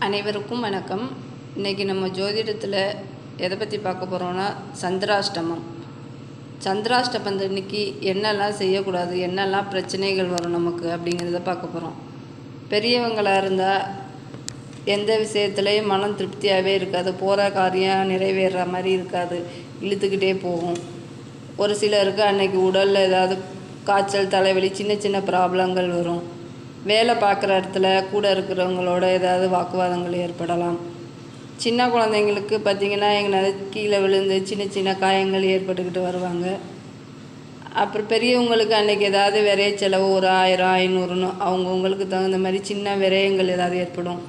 அனைவருக்கும் வணக்கம். இன்றைக்கி நம்ம ஜோதிடத்தில் எதை பற்றி பார்க்க போகிறோன்னா சந்திராஷ்டமம். சந்திராஷ்டமத்தன்னைக்கு என்னெல்லாம் செய்யக்கூடாது, என்னெல்லாம் பிரச்சனைகள் வரும் நமக்கு அப்படிங்கிறத பார்க்க போகிறோம். பெரியவங்களாக இருந்தால் எந்த விஷயத்துலேயும் மனம் திருப்தியாகவே இருக்காது, போகிற காரியம் நிறைவேறுற மாதிரி இருக்காது, இழுத்துக்கிட்டே போகும். ஒரு சிலருக்கு அன்றைக்கி உடலில் ஏதாவது காய்ச்சல், தலைவலி, சின்ன சின்ன ப்ராப்ளங்கள் வரும். வேலை பார்க்குற இடத்துல கூட இருக்கிறவங்களோட ஏதாவது வாக்குவாதங்கள் ஏற்படலாம். சின்ன குழந்தைங்களுக்கு பார்த்திங்கன்னா எங்கேனாவது கீழே விழுந்து சின்ன சின்ன காயங்கள் ஏற்பட்டுக்கிட்டு வருவாங்க. அப்புறம் பெரியவங்களுக்கு அன்றைக்கி ஏதாவது விரைய செலவு ஒரு 1000 500ன்னு அவங்கவுங்களுக்கு தகுந்த மாதிரி சின்ன விரயங்கள் ஏதாவது ஏற்படும்.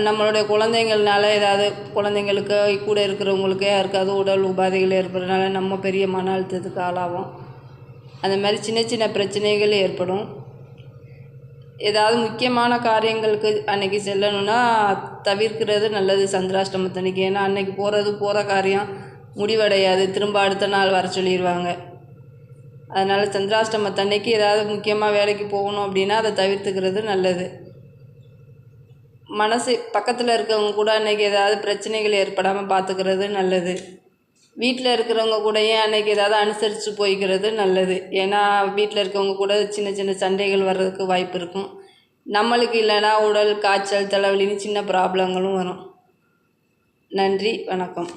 நம்மளுடைய குழந்தைங்கள்னால ஏதாவது குழந்தைங்களுக்கு கூட இருக்கிறவங்களுக்கே யாருக்காவது உடல் உபாதைகள் ஏற்படுறதுனால நம்ம பெரிய மன அழுத்தத்துக்கு ஆளாகும். அந்த மாதிரி சின்ன சின்ன பிரச்சனைகள் ஏற்படும். ஏதாவது முக்கியமான காரியங்களுக்கு அன்றைக்கி செல்லணுன்னா தவிர்க்கிறது நல்லது சந்திராஷ்டமத்தன்னைக்கு. ஏன்னா அன்றைக்கி போகிற காரியம் முடிவடையாது, திரும்ப அடுத்த நாள் வர சொல்லிடுவாங்க. அதனால் சந்திராஷ்டமத்தன்னைக்கு ஏதாவது முக்கியமாக வேலைக்கு போகணும் அப்படின்னா அதை தவிர்த்துக்கிறது நல்லது. மனசு பக்கத்தில் இருக்கவங்க கூட அன்றைக்கி ஏதாவது பிரச்சனைகள் ஏற்படாமல் பார்த்துக்கிறது நல்லது. வீட்டில் இருக்கிறவங்க கூடயே அன்றைக்கி ஏதாவது அனுசரித்து போய்க்கிறது நல்லது. ஏன்னா வீட்டில் இருக்கவங்க கூட சின்ன சின்ன சண்டைகள் வர்றதுக்கு வாய்ப்பு இருக்கும். நம்மளுக்கு இல்லைன்னா உடல் காய்ச்சல், தலைவலின்னு சின்ன ப்ராப்ளங்களும் வரும். நன்றி, வணக்கம்.